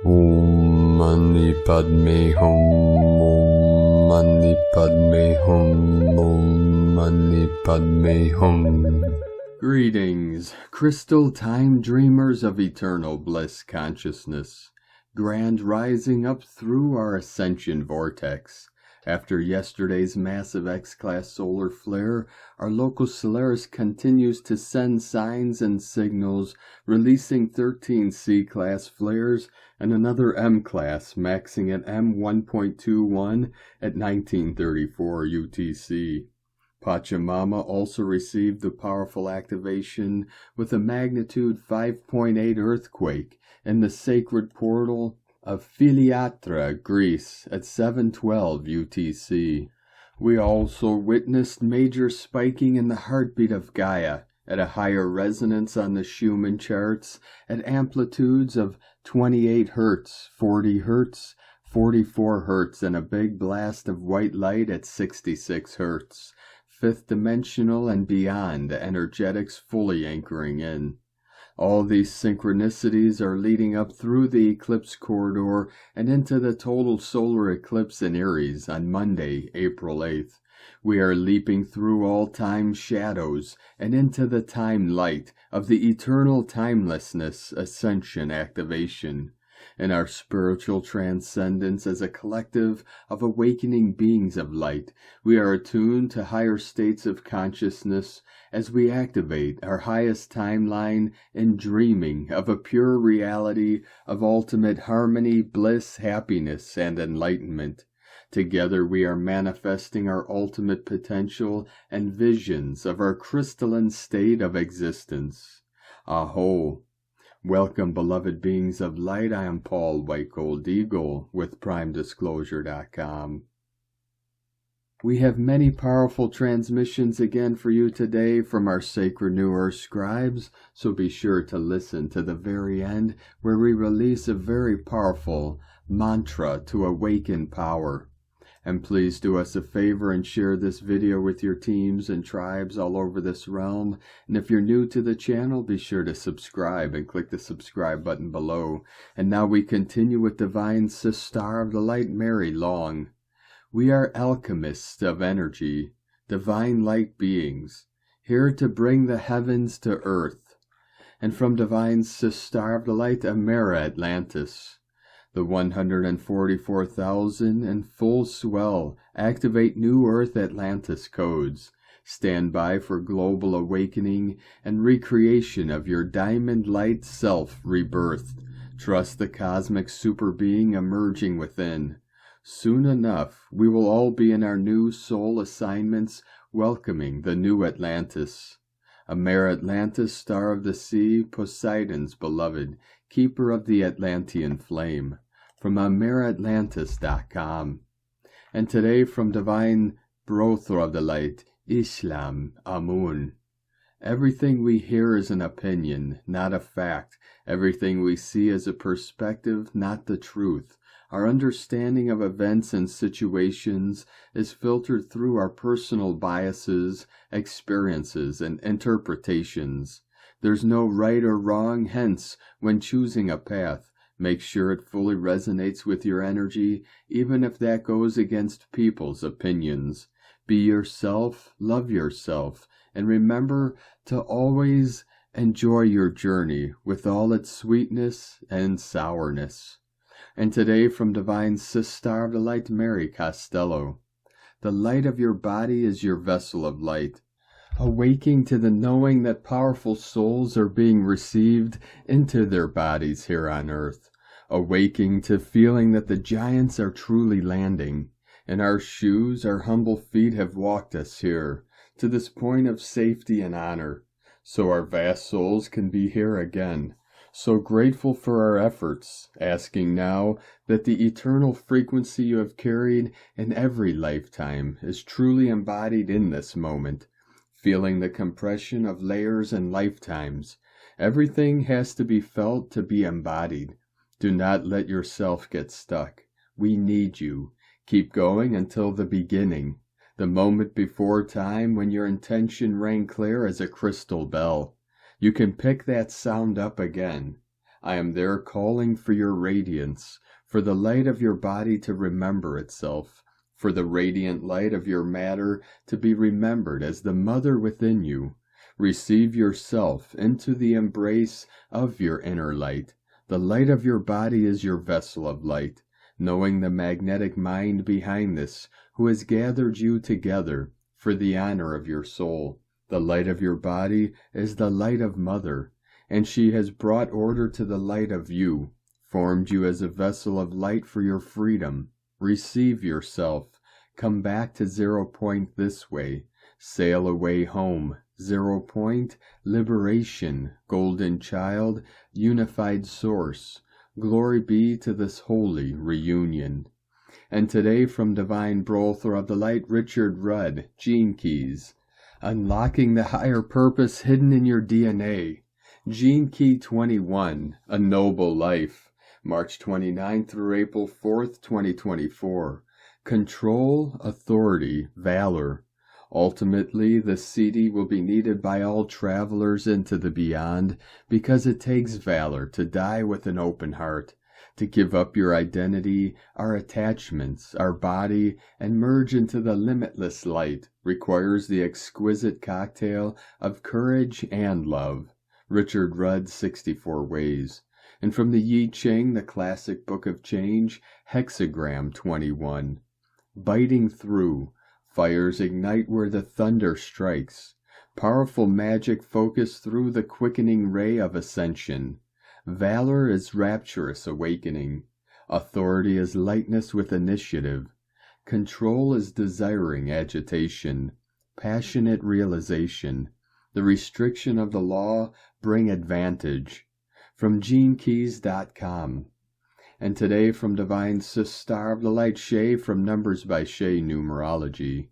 Om Mani Padme Hum, Om Mani Padme Hum, Om Mani Padme Hum. Greetings, crystal time dreamers of eternal bliss consciousness, grand rising up through our ascension vortex. After yesterday's massive X-class solar flare, our local Solaris continues to send signs and signals, releasing 13 C-class flares and another M-class, maxing at M1.21 at 1934 UTC. Pachamama also received the powerful activation with a magnitude 5.8 earthquake in the sacred portal of Filiatra, Greece, at 7:12 UTC. We also witnessed major spiking in the heartbeat of Gaia at a higher resonance on the Schumann charts at amplitudes of 28 Hz, 40 Hz, 44 Hz, and a big blast of white light at 66 Hz, fifth dimensional and beyond energetics fully anchoring in. All these synchronicities are leading up through the eclipse corridor and into the total solar eclipse in Aries on Monday, April 8th. We are leaping through all time shadows and into the time light of the eternal timelessness ascension activation. In our spiritual transcendence as a collective of awakening beings of light, we are attuned to higher states of consciousness as we activate our highest timeline in dreaming of a pure reality of ultimate harmony, bliss, happiness, and enlightenment. Together we are manifesting our ultimate potential and visions of our crystalline state of existence. Aho! Welcome, beloved beings of light. I am Paul White Gold Eagle with PrimeDisclosure.com. We have many powerful transmissions again for you today from our Sacred New Earth scribes, so be sure to listen to the very end where we release a very powerful mantra to awaken power. And please do us a favor and share this video with your teams and tribes all over this realm. And if you're new to the channel, be sure to subscribe and click the subscribe button below. And now we continue with Divine Sister of the Light, Mary Long. We are alchemists of energy, divine light beings, here to bring the heavens to earth. And from Divine Sister of the Light, Amera Atlantis. The 144,000 in full swell activate New Earth Atlantis codes. Stand by for global awakening and recreation of your diamond light self rebirthed. Trust the cosmic super being emerging within. Soon enough, we will all be in our new soul assignments, welcoming the new Atlantis. Amera Atlantis, star of the sea, Poseidon's beloved, keeper of the Atlantean flame. From AmeraAtlantis.com. And today from Divine Brother of the Light, Islam Amun. Everything we hear is an opinion, not a fact. Everything we see is a perspective, not the truth. Our understanding of events and situations is filtered through our personal biases, experiences, and interpretations. There's no right or wrong, hence, when choosing a path, make sure it fully resonates with your energy, even if that goes against people's opinions. Be yourself, love yourself, and remember to always enjoy your journey with all its sweetness and sourness. And today from Divine Sister of the Light, Mary Costello. The light of your body is your vessel of light. Awaking to the knowing that powerful souls are being received into their bodies here on earth. Awaking to feeling that the giants are truly landing. In our shoes, our humble feet have walked us here, to this point of safety and honor, so our vast souls can be here again. So grateful for our efforts, asking now that the eternal frequency you have carried in every lifetime is truly embodied in this moment. Feeling the compression of layers and lifetimes. Everything has to be felt to be embodied. Do not let yourself get stuck. We need you. Keep going until the beginning, the moment before time when your intention rang clear as a crystal bell. You can pick that sound up again. I am there calling for your radiance, for the light of your body to remember itself, for the radiant light of your matter to be remembered as the mother within you. Receive yourself into the embrace of your inner light. The light of your body is your vessel of light, knowing the magnetic mind behind this, who has gathered you together for the honor of your soul. The light of your body is the light of Mother, and she has brought order to the light of you, formed you as a vessel of light for your freedom. Receive yourself. Come back to 0 point this way. Sail away home. 0 point, liberation, golden child, unified source. Glory be to this holy reunion. And today from Divine Brother of the Light, Richard Rudd, Gene Keys. Unlocking the higher purpose hidden in your DNA. Gene Key 21, A Noble Life. March 29 through April 4th, 2024. Control, authority, valor. Ultimately, the CD will be needed by all travelers into the beyond, because it takes valor to die with an open heart, to give up your identity, our attachments, our body, and merge into the limitless light requires the exquisite cocktail of courage and love. Richard Rudd, 64 Ways. And from the I Ching, the classic book of change, hexagram 21. Biting through. Fires ignite where the thunder strikes. Powerful magic focus through the quickening ray of ascension. Valor is rapturous awakening. Authority is lightness with initiative. Control is desiring agitation. Passionate realization. The restriction of the law bring advantage. From GeneKeys.com. And today from Divine Star of the Light Shay from Numbers by Shay Numerology.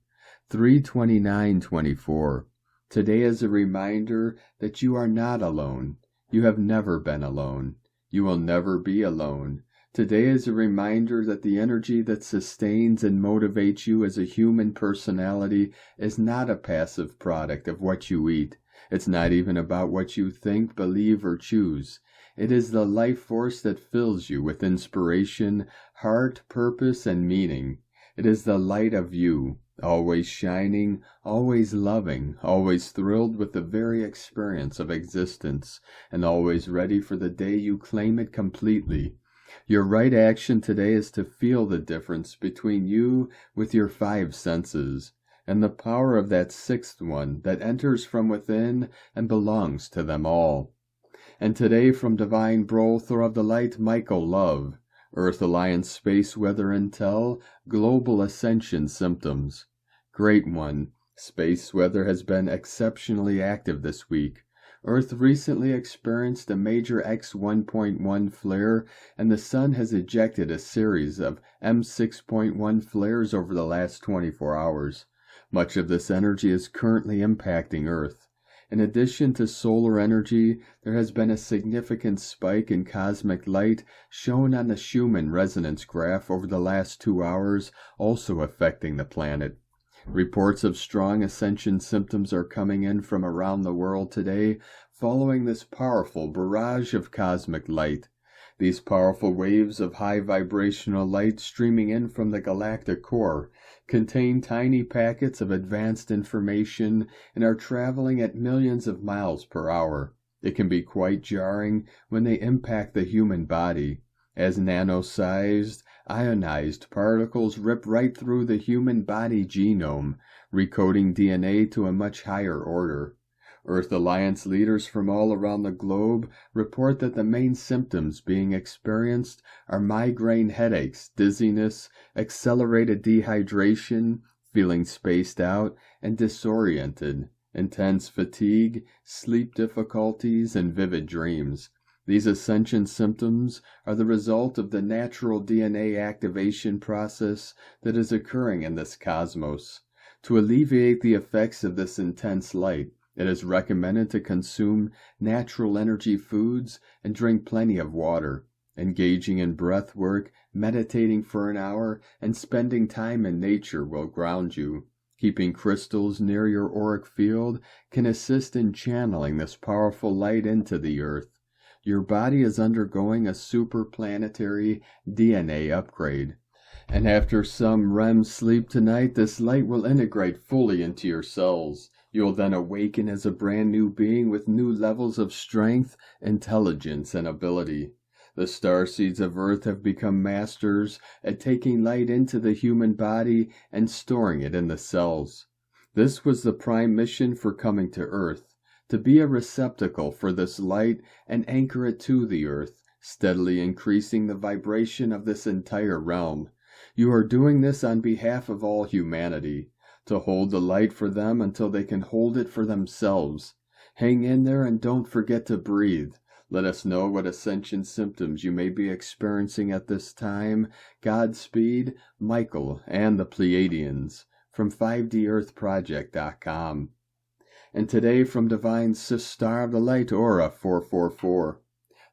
32924. Today is a reminder that you are not alone. You have never been alone. You will never be alone. Today is a reminder that the energy that sustains and motivates you as a human personality is not a passive product of what you eat. It's not even about what you think, believe, or choose. It is the life force that fills you with inspiration, heart, purpose, and meaning. It is the light of you, always shining, always loving, always thrilled with the very experience of existence, and always ready for the day you claim it completely. Your right action today is to feel the difference between you with your 5 senses, and the power of that 6th one that enters from within and belongs to them all. And today from Divine Brother of the Light, Michael Love, Earth Alliance Space Weather Intel, Global Ascension Symptoms. Great One, space weather has been exceptionally active this week. Earth recently experienced a major X1.1 flare, and the Sun has ejected a series of M6.1 flares over the last 24 hours. Much of this energy is currently impacting Earth. In addition to solar energy, there has been a significant spike in cosmic light shown on the Schumann resonance graph over the last 2 hours, also affecting the planet. Reports of strong ascension symptoms are coming in from around the world today, following this powerful barrage of cosmic light. These powerful waves of high vibrational light streaming in from the galactic core contain tiny packets of advanced information and are traveling at millions of miles per hour. It can be quite jarring when they impact the human body, as nano-sized, ionized particles rip right through the human body genome, recoding DNA to a much higher order. Earth Alliance leaders from all around the globe report that the main symptoms being experienced are migraine headaches, dizziness, accelerated dehydration, feeling spaced out and disoriented, intense fatigue, sleep difficulties, and vivid dreams. These ascension symptoms are the result of the natural DNA activation process that is occurring in this cosmos. To alleviate the effects of this intense light, it is recommended to consume natural energy foods and drink plenty of water. Engaging in breath work, meditating for an hour, and spending time in nature will ground you. Keeping crystals near your auric field can assist in channeling this powerful light into the earth. Your body is undergoing a superplanetary DNA upgrade. And after some REM sleep tonight, this light will integrate fully into your cells. You'll then awaken as a brand new being with new levels of strength, intelligence, and ability. The starseeds of Earth have become masters at taking light into the human body and storing it in the cells. This was the prime mission for coming to Earth, to be a receptacle for this light and anchor it to the Earth, steadily increasing the vibration of this entire realm. You are doing this on behalf of all humanity, to hold the light for them until they can hold it for themselves. Hang in there and don't forget to breathe. Let us know what ascension symptoms you may be experiencing at this time. Godspeed, Michael and the Pleiadians from 5DEarthProject.com. And today from Divine Star of the Light Aura 444.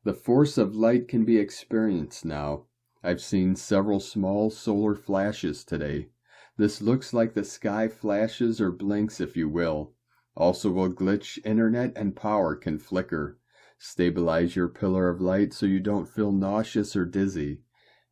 The force of light can be experienced now. I've seen several small solar flashes today. This looks like the sky flashes or blinks, if you will. Also will glitch, internet, and power can flicker. Stabilize your pillar of light so you don't feel nauseous or dizzy.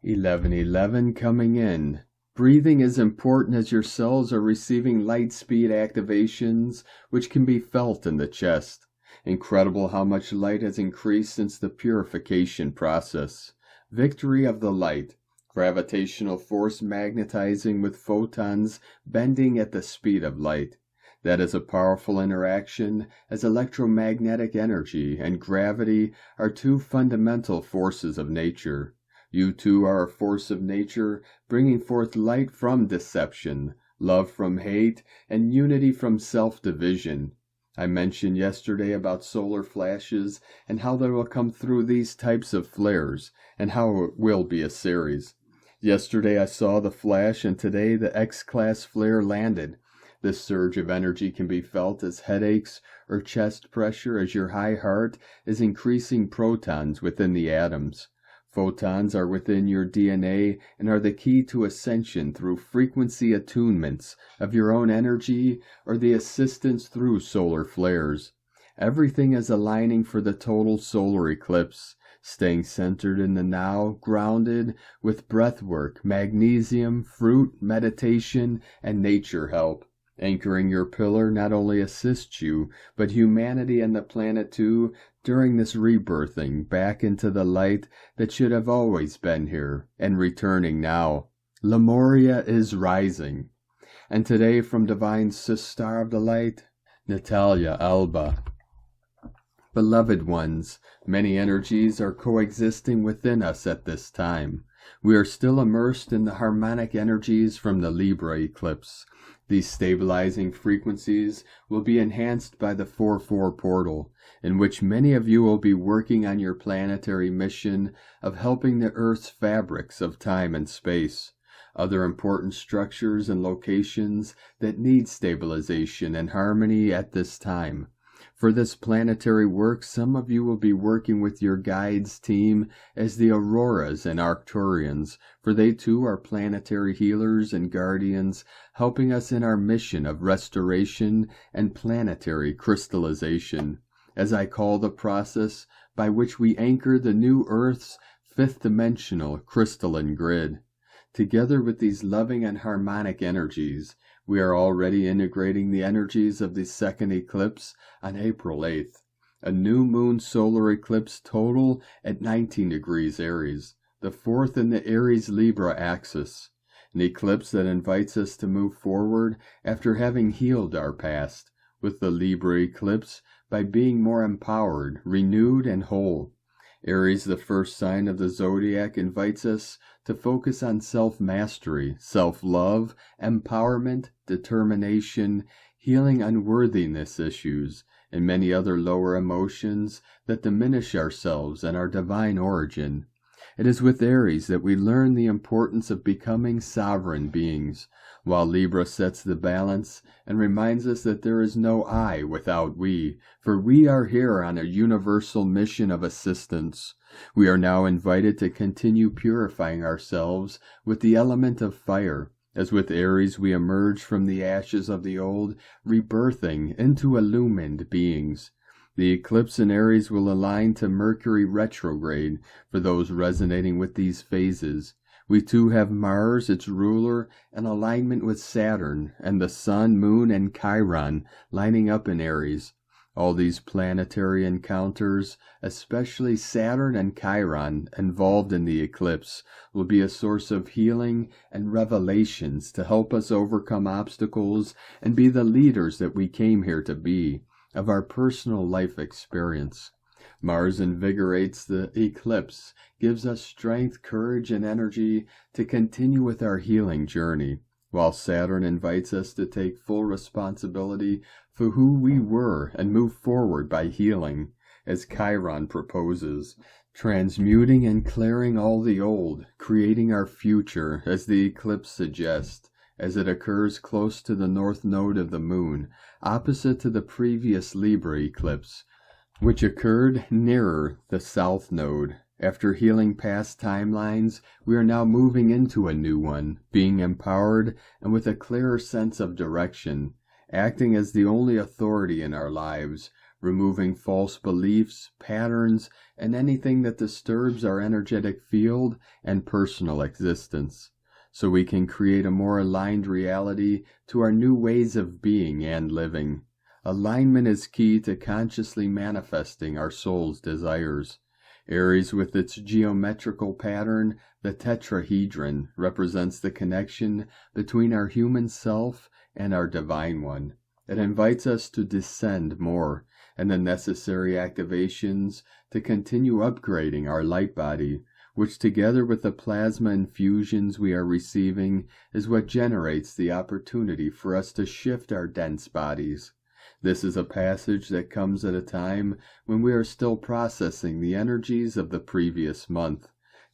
1111 coming in. Breathing is important as your cells are receiving light speed activations, which can be felt in the chest. Incredible how much light has increased since the purification process. Victory of the light. Gravitational force magnetizing with photons bending at the speed of light. That is a powerful interaction, as electromagnetic energy and gravity are two fundamental forces of nature. You too are a force of nature, bringing forth light from deception, love from hate, and unity from self-division. I mentioned yesterday about solar flashes and how they will come through these types of flares, and how it will be a series. Yesterday I saw the flash, and today the X-class flare landed. This surge of energy can be felt as headaches or chest pressure as your high heart is increasing protons within the atoms. Photons are within your DNA and are the key to ascension through frequency attunements of your own energy or the assistance through solar flares. Everything is aligning for the total solar eclipse, staying centered in the now, grounded with breathwork, magnesium, fruit, meditation, and nature help. Anchoring your pillar not only assists you, but humanity and the planet too, during this rebirthing back into the light that should have always been here, and returning now. Lemuria is rising. And today from Divine Star of the Light, Natalia Alba. Beloved ones, many energies are coexisting within us at this time. We are still immersed in the harmonic energies from the Libra eclipse. These stabilizing frequencies will be enhanced by the 4-4 portal, in which many of you will be working on your planetary mission of helping the Earth's fabrics of time and space, other important structures and locations that need stabilization and harmony at this time. For this planetary work, some of you will be working with your guides team as the Auroras and Arcturians, for they too are planetary healers and guardians, helping us in our mission of restoration and planetary crystallization, as I call the process by which we anchor the new Earth's fifth-dimensional crystalline grid. Together with these loving and harmonic energies, we are already integrating the energies of the second eclipse on April 8th, a new moon solar eclipse total at 19 degrees Aries, the fourth in the Aries-Libra axis, an eclipse that invites us to move forward after having healed our past, with the Libra eclipse by being more empowered, renewed, and whole. Aries, the first sign of the zodiac, invites us to focus on self-mastery, self-love, empowerment, determination, healing unworthiness issues, and many other lower emotions that diminish ourselves and our divine origin. It is with Aries that we learn the importance of becoming sovereign beings, while Libra sets the balance and reminds us that there is no I without we, for we are here on a universal mission of assistance. We are now invited to continue purifying ourselves with the element of fire, as with Aries we emerge from the ashes of the old, rebirthing into illumined beings. The eclipse in Aries will align to Mercury retrograde for those resonating with these phases. We too have Mars, its ruler, in alignment with Saturn, and the Sun, Moon, and Chiron lining up in Aries. All these planetary encounters, especially Saturn and Chiron involved in the eclipse, will be a source of healing and revelations to help us overcome obstacles and be the leaders that we came here to be, of our personal life experience. Mars invigorates the eclipse, gives us strength, courage, and energy to continue with our healing journey, while Saturn invites us to take full responsibility for who we were and move forward by healing, as Chiron proposes, transmuting and clearing all the old, creating our future, as the eclipse suggests, as it occurs close to the north node of the moon, opposite to the previous Libra eclipse, which occurred nearer the south node. After healing past timelines, we are now moving into a new one, being empowered and with a clearer sense of direction, acting as the only authority in our lives, removing false beliefs, patterns, and anything that disturbs our energetic field and personal existence, so we can create a more aligned reality to our new ways of being and living. Alignment is key to consciously manifesting our soul's desires. Aries, with its geometrical pattern, the tetrahedron, represents the connection between our human self and our divine one. It invites us to descend more, and the necessary activations to continue upgrading our light body, which together with the plasma infusions we are receiving is what generates the opportunity for us to shift our dense bodies. This is a passage that comes at a time when we are still processing the energies of the previous month,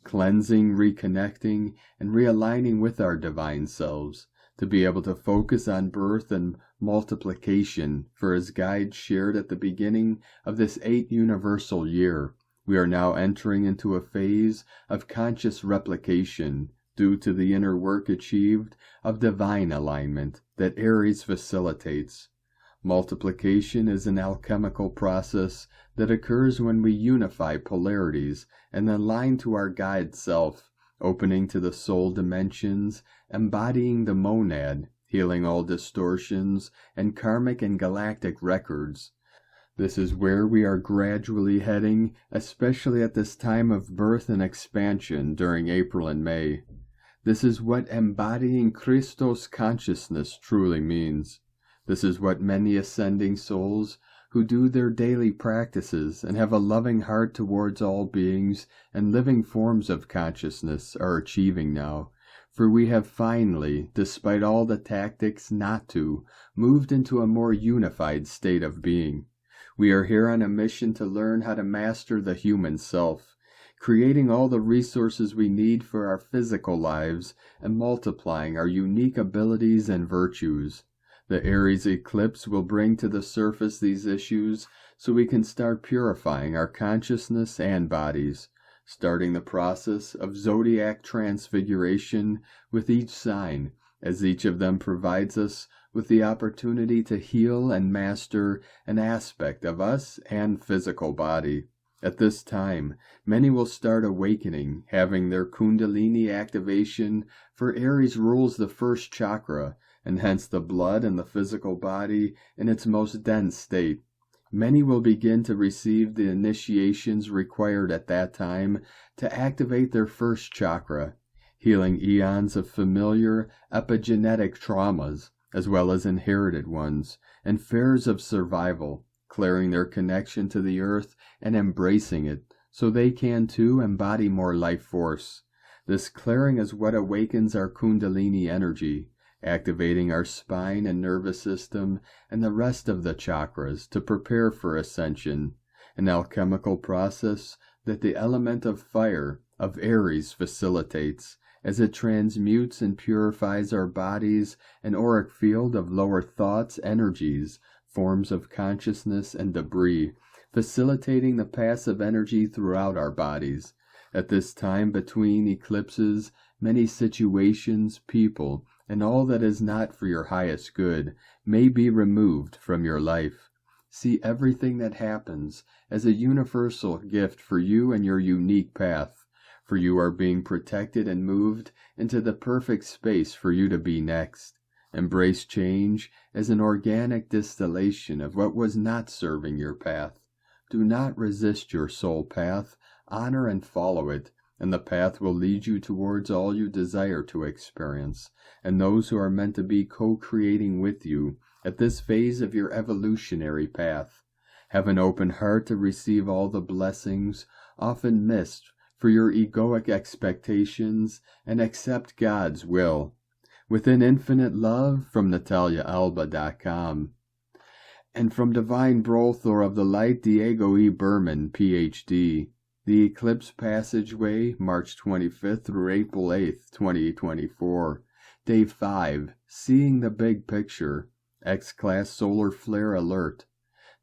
cleansing, reconnecting, and realigning with our divine selves, to be able to focus on birth and multiplication, for as guides shared at the beginning of this 8th universal year, we are now entering into a phase of conscious replication due to the inner work achieved of divine alignment that Aries facilitates. Multiplication is an alchemical process that occurs when we unify polarities and align to our guide self, opening to the soul dimensions, embodying the monad, healing all distortions and karmic and galactic records. This is where we are gradually heading, especially at this time of birth and expansion during April and May. This is what embodying Christos consciousness truly means. This is what many ascending souls who do their daily practices and have a loving heart towards all beings and living forms of consciousness are achieving now, for we have finally, despite all the tactics not to, moved into a more unified state of being. We are here on a mission to learn how to master the human self, creating all the resources we need for our physical lives and multiplying our unique abilities and virtues. The Aries eclipse will bring to the surface these issues so we can start purifying our consciousness and bodies, starting the process of zodiac transfiguration with each sign, as each of them provides us with the opportunity to heal and master an aspect of us and physical body. At this time, many will start awakening, having their Kundalini activation, for Aries rules the first chakra, and hence the blood in the physical body in its most dense state. Many will begin to receive the initiations required at that time to activate their first chakra, healing eons of familiar epigenetic traumas, as well as inherited ones, and fears of survival, clearing their connection to the earth and embracing it, so they can too embody more life force. This clearing is what awakens our Kundalini energy, activating our spine and nervous system and the rest of the chakras to prepare for ascension, an alchemical process that the element of fire of Aries facilitates, as it transmutes and purifies our bodies and auric field of lower thoughts, energies, forms of consciousness, and debris, facilitating the passive energy throughout our bodies. At this time between eclipses, many situations, people, and all that is not for your highest good may be removed from your life. See everything that happens as a universal gift for you and your unique path, for you are being protected and moved into the perfect space for you to be next. Embrace change as an organic distillation of what was not serving your path. Do not resist your soul path, honor and follow it, and the path will lead you towards all you desire to experience, and those who are meant to be co-creating with you at this phase of your evolutionary path. Have an open heart to receive all the blessings often missed for your egoic expectations, and accept God's will. Within infinite love, from NataliaAlba.com. And from Divine Brothor of the Light, Diego E. Berman, Ph.D., The Eclipse Passageway, March 25th through April 8th, 2024. Day 5, Seeing the Big Picture, X-Class Solar Flare Alert.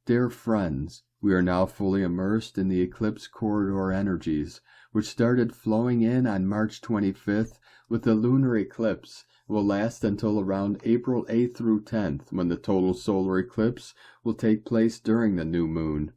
Dear friends, we are now fully immersed in the eclipse corridor energies, which started flowing in on March 25th with the lunar eclipse, will last until around April 8th through 10th, when the total solar eclipse will take place during the new moon.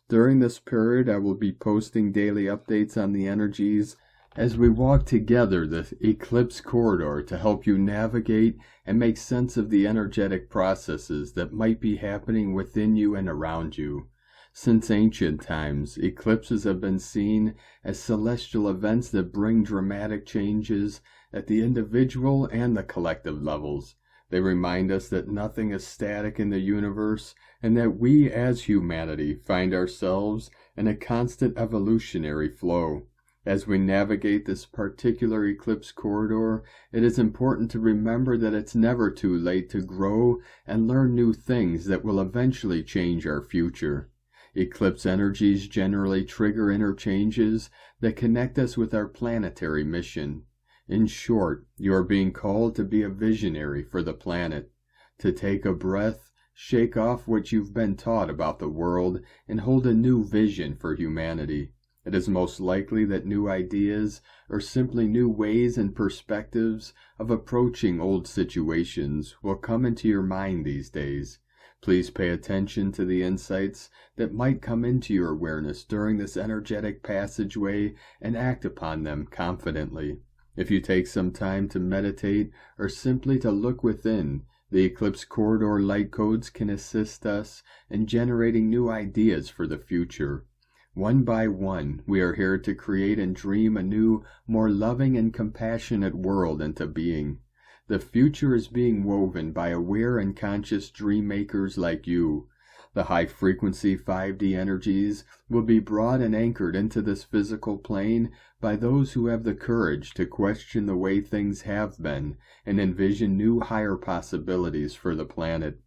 During this period, I will be posting daily updates on the energies as we walk together the eclipse corridor to help you navigate and make sense of the energetic processes that might be happening within you and around you. Since ancient times, eclipses have been seen as celestial events that bring dramatic changes at the individual and the collective levels. They remind us that nothing is static in the universe, and that we as humanity find ourselves in a constant evolutionary flow. As we navigate this particular eclipse corridor, it is important to remember that it's never too late to grow and learn new things that will eventually change our future. Eclipse energies generally trigger inner changes that connect us with our planetary mission. In short, you are being called to be a visionary for the planet, to take a breath, shake off what you've been taught about the world, and hold a new vision for humanity. It is most likely that new ideas, or simply new ways and perspectives of approaching old situations, will come into your mind these days. Please pay attention to the insights that might come into your awareness during this energetic passageway and act upon them confidently. If you take some time to meditate or simply to look within, the eclipse corridor light codes can assist us in generating new ideas for the future. One by one, we are here to create and dream a new, more loving and compassionate world into being. The future is being woven by aware and conscious dream makers like you. The high-frequency 5D energies will be brought and anchored into this physical plane by those who have the courage to question the way things have been and envision new higher possibilities for the planet.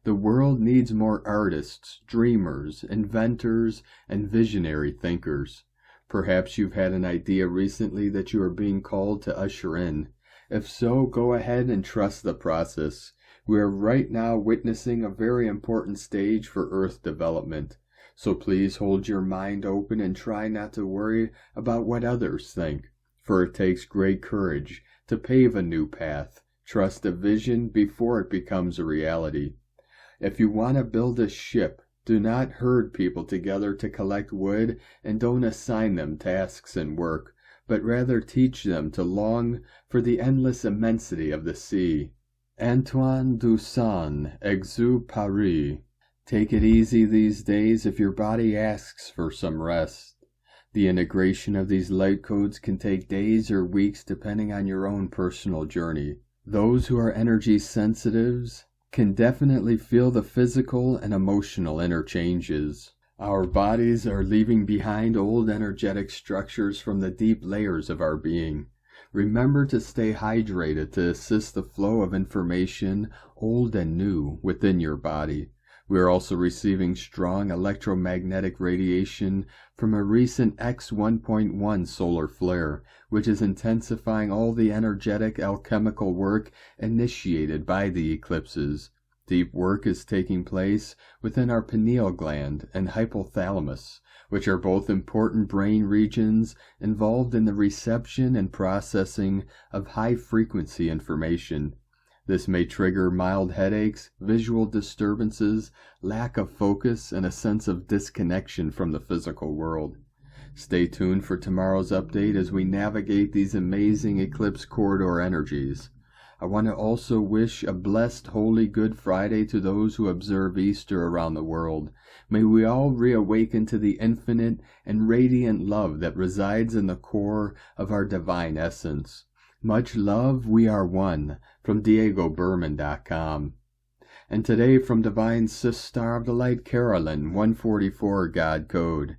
The world needs more artists, dreamers, inventors, and visionary thinkers. Perhaps you've had an idea recently that you are being called to usher in. If so, go ahead and trust the process. We are right now witnessing a very important stage for Earth development. So please hold your mind open and try not to worry about what others think, for it takes great courage to pave a new path. Trust a vision before it becomes a reality. If you want to build a ship, do not herd people together to collect wood, and don't assign them tasks and work, but rather teach them to long for the endless immensity of the sea. Antoine de Saint-Exupéry. Take it easy these days if your body asks for some rest. The integration of these light codes can take days or weeks depending on your own personal journey. Those who are energy sensitives can definitely feel the physical and emotional interchanges. Our bodies are leaving behind old energetic structures from the deep layers of our being. Remember to stay hydrated to assist the flow of information, old and new, within your body. We are also receiving strong electromagnetic radiation from a recent X1.1 solar flare, which is intensifying all the energetic alchemical work initiated by the eclipses. Deep work is taking place within our pineal gland and hypothalamus, which are both important brain regions involved in the reception and processing of high-frequency information. This may trigger mild headaches, visual disturbances, lack of focus, and a sense of disconnection from the physical world. Stay tuned for tomorrow's update as we navigate these amazing eclipse corridor energies. I want to also wish a blessed, holy Good Friday to those who observe Easter around the world. May we all reawaken to the infinite and radiant love that resides in the core of our divine essence. Much love, we are one, from DiegoBerman.com. And today from Divine Sis Star of the Light Carolyn, 144 God Code.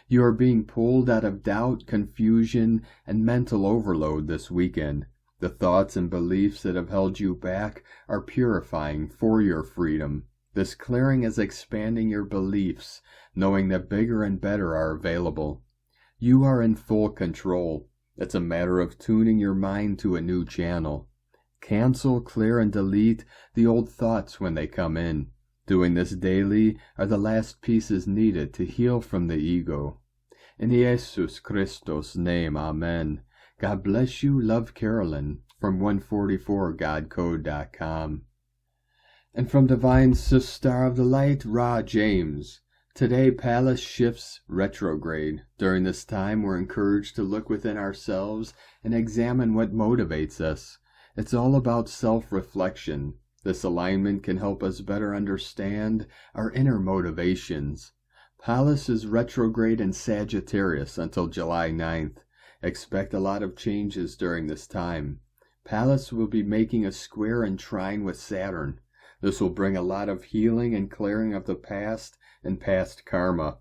You are being pulled out of doubt, confusion, and mental overload this weekend. The thoughts and beliefs that have held you back are purifying for your freedom. This clearing is expanding your beliefs, knowing that bigger and better are available. You are in full control. It's a matter of tuning your mind to a new channel. Cancel, clear, and delete the old thoughts when they come in. Doing this daily are the last pieces needed to heal from the ego. In Jesus Christos' name, Amen. God bless you, love Carolyn, from 144godcode.com. And from Divine Sis Star of the Light, Ra James. Today, Pallas shifts retrograde. During this time, we're encouraged to look within ourselves and examine what motivates us. It's all about self-reflection. This alignment can help us better understand our inner motivations. Pallas is retrograde in Sagittarius until July 9th. Expect a lot of changes during this time. Pallas will be making a square and trine with Saturn. This will bring a lot of healing and clearing of the past and past karma.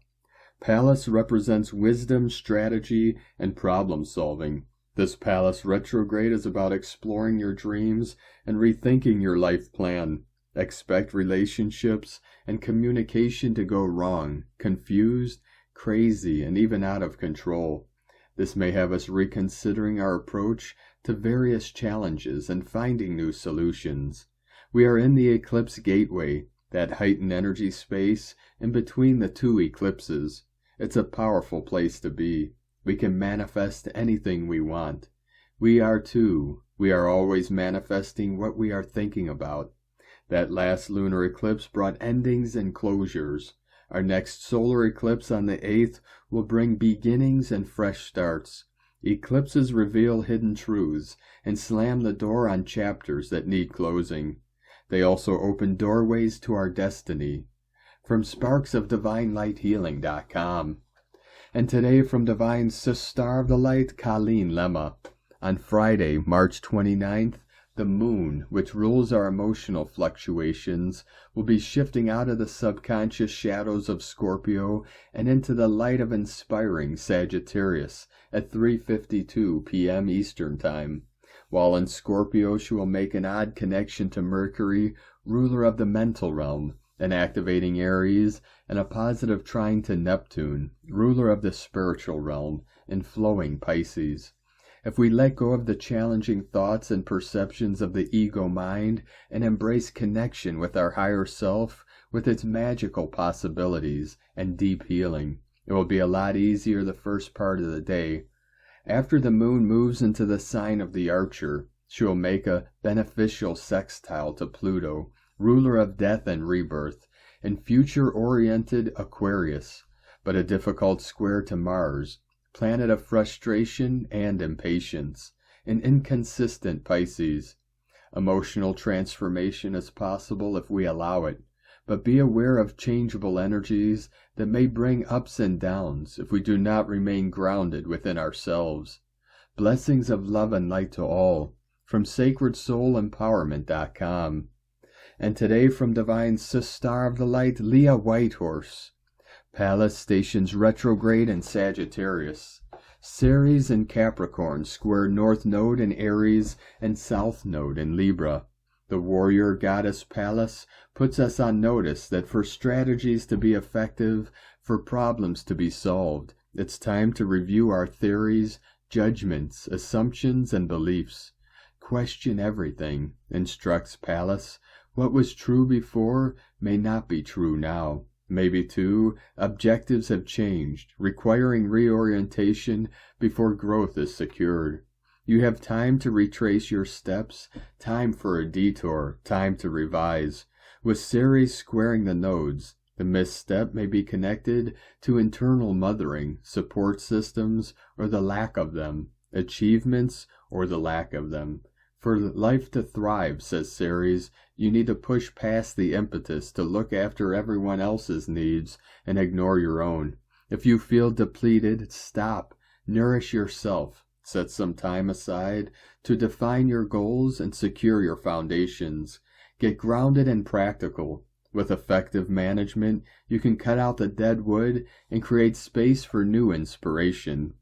Pallas represents wisdom, strategy, and problem solving. This Pallas retrograde is about exploring your dreams and rethinking your life plan. Expect relationships and communication to go wrong, confused, crazy, and even out of control. This may have us reconsidering our approach to various challenges and finding new solutions. We are in the eclipse gateway, that heightened energy space in between the two eclipses. It's a powerful place to be. We can manifest anything we want. We are too. We are always manifesting what we are thinking about. That last lunar eclipse brought endings and closures. Our next solar eclipse on the 8th will bring beginnings and fresh starts. Eclipses reveal hidden truths and slam the door on chapters that need closing. They also open doorways to our destiny. From sparksofdivinelightshealing.com. And today from Divine Sis Star of the Light, Colleen Lemma. On Friday, March 29th, the moon, which rules our emotional fluctuations, will be shifting out of the subconscious shadows of Scorpio and into the light of inspiring Sagittarius at 3:52 p.m. Eastern Time. While in Scorpio, she will make an odd connection to Mercury, ruler of the mental realm, and activating Aries, and a positive trine to Neptune, ruler of the spiritual realm, and flowing Pisces. If we let go of the challenging thoughts and perceptions of the ego mind and embrace connection with our higher self, with its magical possibilities and deep healing, it will be a lot easier the first part of the day. After the moon moves into the sign of the Archer, she will make a beneficial sextile to Pluto, ruler of death and rebirth, and future-oriented Aquarius, but a difficult square to Mars, planet of frustration and impatience, an inconsistent Pisces. Emotional transformation is possible if we allow it, but be aware of changeable energies that may bring ups and downs if we do not remain grounded within ourselves. Blessings of love and light to all, from sacredsoulempowerment.com. And today from Divine Sis Star of the Light, Leah Whitehorse. Pallas stations retrograde in Sagittarius. Ceres and Capricorn square North Node in Aries and South Node in Libra. The warrior goddess Pallas puts us on notice that for strategies to be effective, for problems to be solved, it's time to review our theories, judgments, assumptions, and beliefs. Question everything, instructs Pallas. What was true before may not be true now. Maybe, too, objectives have changed, requiring reorientation before growth is secured. You have time to retrace your steps, time for a detour, time to revise. With Ceres squaring the nodes, the misstep may be connected to internal mothering, support systems, or the lack of them, achievements, or the lack of them. For life to thrive, says Ceres, you need to push past the impetus to look after everyone else's needs and ignore your own. If you feel depleted, stop, nourish yourself, set some time aside to define your goals and secure your foundations. Get grounded and practical. With effective management, you can cut out the dead wood and create space for new inspiration.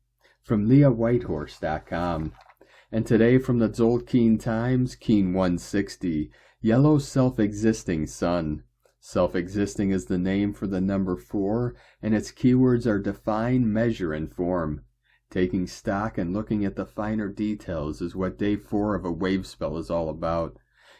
From LeahWhitehorse.com. And today from the Tzolk'in Times, Keen 160, Yellow Self-Existing Sun. Self-existing is the name for the number 4, and its keywords are define, measure, and form. Taking stock and looking at the finer details is what day 4 of a wave spell is all about.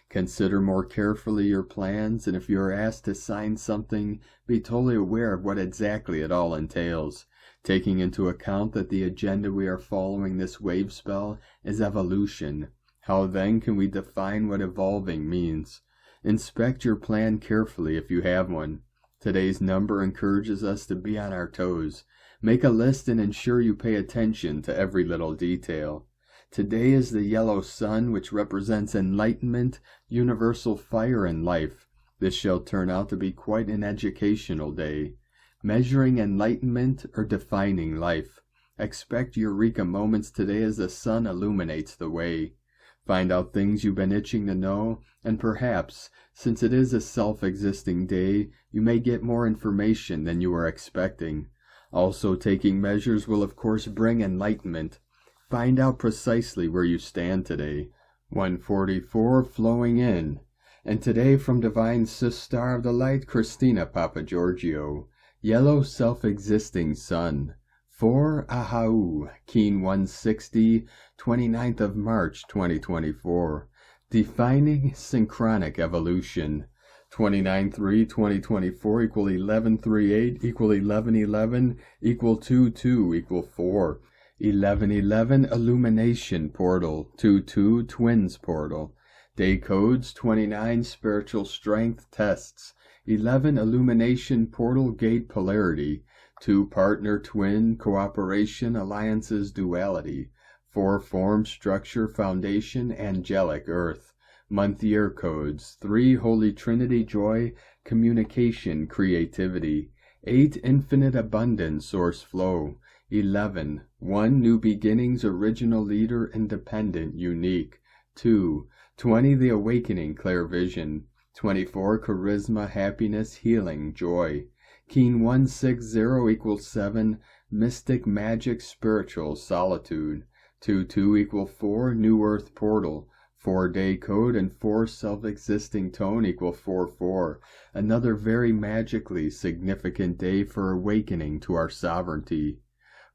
Consider more carefully your plans, and if you are asked to sign something, be totally aware of what exactly it all entails. Taking into account that the agenda we are following this wave spell is evolution. How then can we define what evolving means? Inspect your plan carefully if you have one. Today's number encourages us to be on our toes. Make a list and ensure you pay attention to every little detail. Today is the yellow sun, which represents enlightenment, universal fire, and life. This shall turn out to be quite an educational day. Measuring enlightenment or defining life. Expect eureka moments today as the sun illuminates the way. Find out things you've been itching to know, and perhaps, since it is a self-existing day, you may get more information than you were expecting. Also, taking measures will of course bring enlightenment. Find out precisely where you stand today. 144 flowing in. And today from Divine Sister of the Light, Christina Papagiorgio. Yellow Self-Existing Sun. 4 Ahau, Keen 160, 29th of March 2024. Defining Synchronic Evolution. 29-3-2024 equal 11-3-8 equal 11-11 equal 2-2 equal 4. 11-11 Illumination Portal. 2-2 Twins Portal. Day codes 29 Spiritual Strength Tests. 11 Illumination Portal Gate Polarity. 2 Partner Twin Cooperation Alliances Duality. 4 Form Structure Foundation Angelic Earth. Month Year Codes. 3 Holy Trinity Joy Communication Creativity. 8 Infinite Abundance Source Flow. 11 1 New Beginnings Original Leader Independent Unique. 2 20 The Awakening Clear Vision. 24 Charisma Happiness Healing Joy. Keen 160 equals 7 Mystic Magic Spiritual Solitude. 2-2 equal 4 New Earth Portal. 4 Day Code and 4 Self-Existing Tone equal 4-4. Another very magically significant day for awakening to our sovereignty.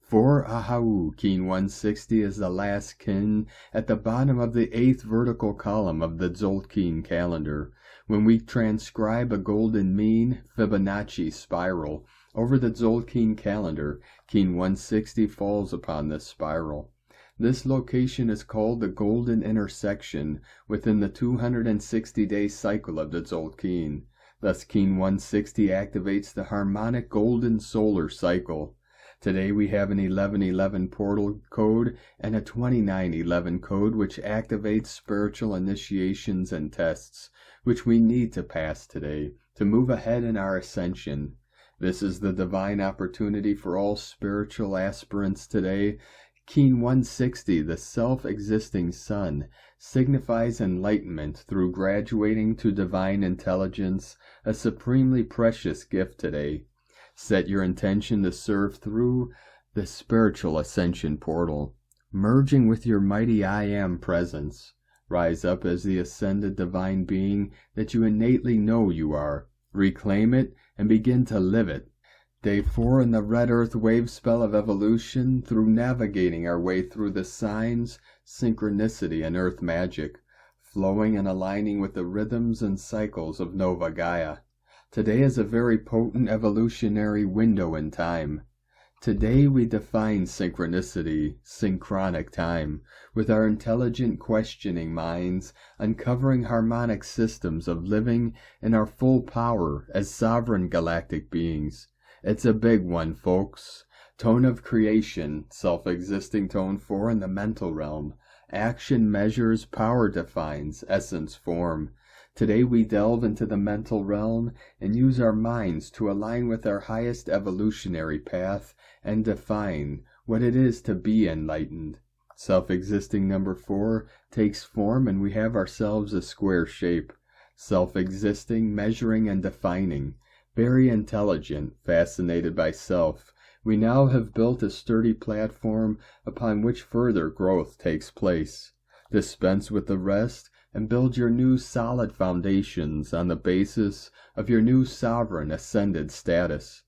4 Ahau, Keen 160 is the last kin at the bottom of the 8th vertical column of the Tzolk'in calendar. When we transcribe a golden mean Fibonacci spiral over the Tzolk'in calendar, Keen 160 falls upon this spiral. This location is called the golden intersection within the 260-day cycle of the Tzolk'in. Thus, Keen 160 activates the harmonic golden solar cycle. Today we have an 1111 portal code and a 2911 code which activates spiritual initiations and tests, which we need to pass today to move ahead in our ascension. This is the divine opportunity for all spiritual aspirants today. Keen 160, the self-existing sun, signifies enlightenment through graduating to divine intelligence, a supremely precious gift today. Set your intention to serve through the spiritual ascension portal, merging with your mighty I Am presence. Rise up as the ascended divine being that you innately know you are. Reclaim it and begin to live it. Day 4 in the Red Earth wave spell of evolution, through navigating our way through the signs, synchronicity, and earth magic, flowing and aligning with the rhythms and cycles of Nova Gaia. Today is a very potent evolutionary window in time. Today we define synchronicity, synchronic time, with our intelligent questioning minds, uncovering harmonic systems of living in our full power as sovereign galactic beings. It's a big one, folks. Tone of creation, self-existing tone 4 in the mental realm. Action measures, power defines, essence form. Today we delve into the mental realm and use our minds to align with our highest evolutionary path and define what it is to be enlightened. Self-existing number 4 takes form and we have ourselves a square shape. Self-existing, measuring and defining. Very intelligent, fascinated by self. We now have built a sturdy platform upon which further growth takes place. Dispense with the rest and build your new solid foundations on the basis of your new sovereign ascended status.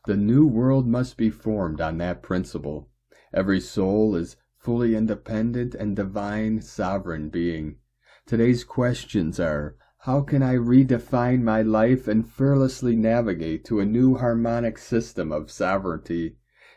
The new world must be formed on that principle. Every soul is fully independent and divine sovereign being. Today's questions are, how can I redefine my life and fearlessly navigate to a new harmonic system of sovereignty?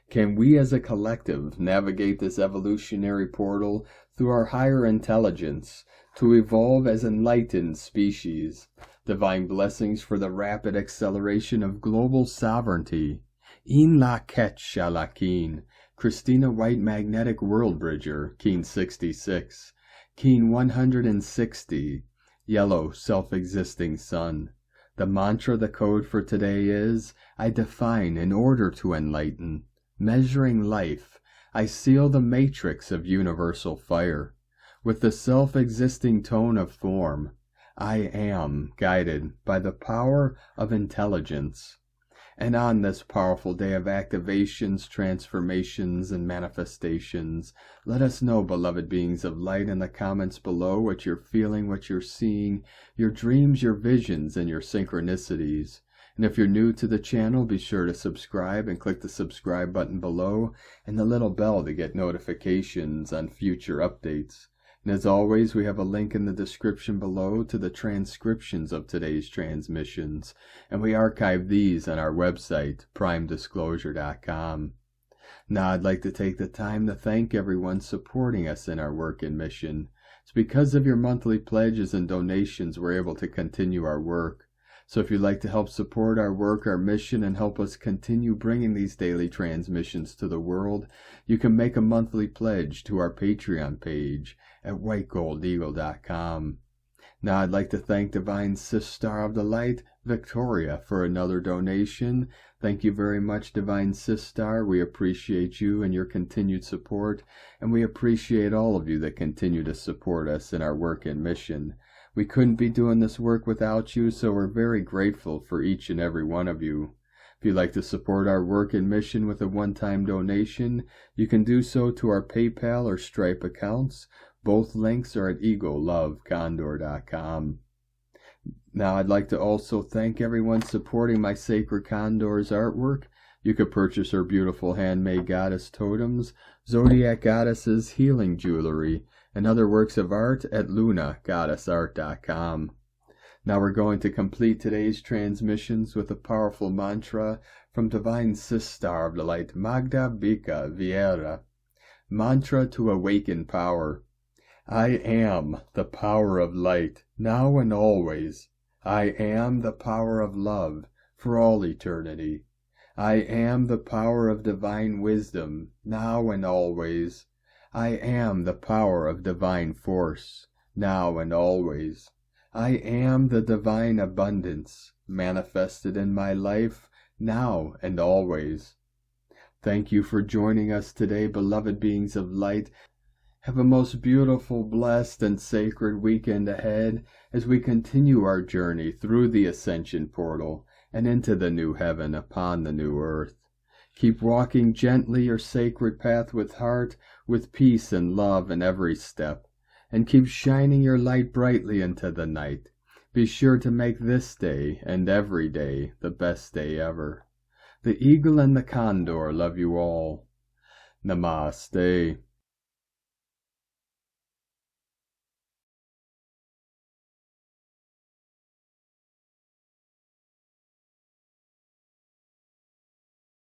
Can we as a collective navigate this evolutionary portal through our higher intelligence to evolve as enlightened species? Divine blessings for the rapid acceleration of global sovereignty. In la ket shalakin. Christina White Magnetic World Bridger, Keen 66. Keen 160. Yellow Self-Existing Sun. The mantra, the code for today is, I define in order to enlighten. Measuring life, I seal the matrix of universal fire. With the self-existing tone of form, I am guided by the power of intelligence. And on this powerful day of activations, transformations, and manifestations, let us know, beloved beings of light, in the comments below what you're feeling, what you're seeing, your dreams, your visions, and your synchronicities. And if you're new to the channel, be sure to subscribe and click the subscribe button below and the little bell to get notifications on future updates. And as always, we have a link in the description below to the transcriptions of today's transmissions, and we archive these on our website, primedisclosure.com. Now I'd like to take the time to thank everyone supporting us in our work and mission. It's because of your monthly pledges and donations we're able to continue our work. So if you'd like to help support our work, our mission, and help us continue bringing these daily transmissions to the world, you can make a monthly pledge to our Patreon page at whitegoldeagle.com. Now I'd like to thank Divine Sister of the Light, Victoria, for another donation. Thank you very much, Divine Sister. We appreciate you and your continued support, and we appreciate all of you that continue to support us in our work and mission. We couldn't be doing this work without you, so we're very grateful for each and every one of you. If you'd like to support our work and mission with a one-time donation, you can do so to our PayPal or Stripe accounts. Both links are at egolovecondor.com. Now I'd like to also thank everyone supporting my Sacred Condor's artwork. You could purchase her beautiful handmade goddess totems, zodiac goddesses, healing jewelry, and other works of art at lunagoddessart.com. Now we're going to complete today's transmissions with a powerful mantra from Divine Sister of the Light, Magda Bika Vieira. Mantra to awaken power. I am the power of light, now and always. I am the power of love, for all eternity. I am the power of divine wisdom, now and always. I am the power of divine force, now and always. I am the divine abundance, manifested in my life, now and always. Thank you for joining us today, beloved beings of light. Have a most beautiful, blessed, and sacred weekend ahead as we continue our journey through the Ascension portal and into the new heaven upon the new earth. Keep walking gently your sacred path with heart, with peace and love in every step, and keep shining your light brightly into the night. Be sure to make this day and every day the best day ever. The eagle and the condor love you all. Namaste.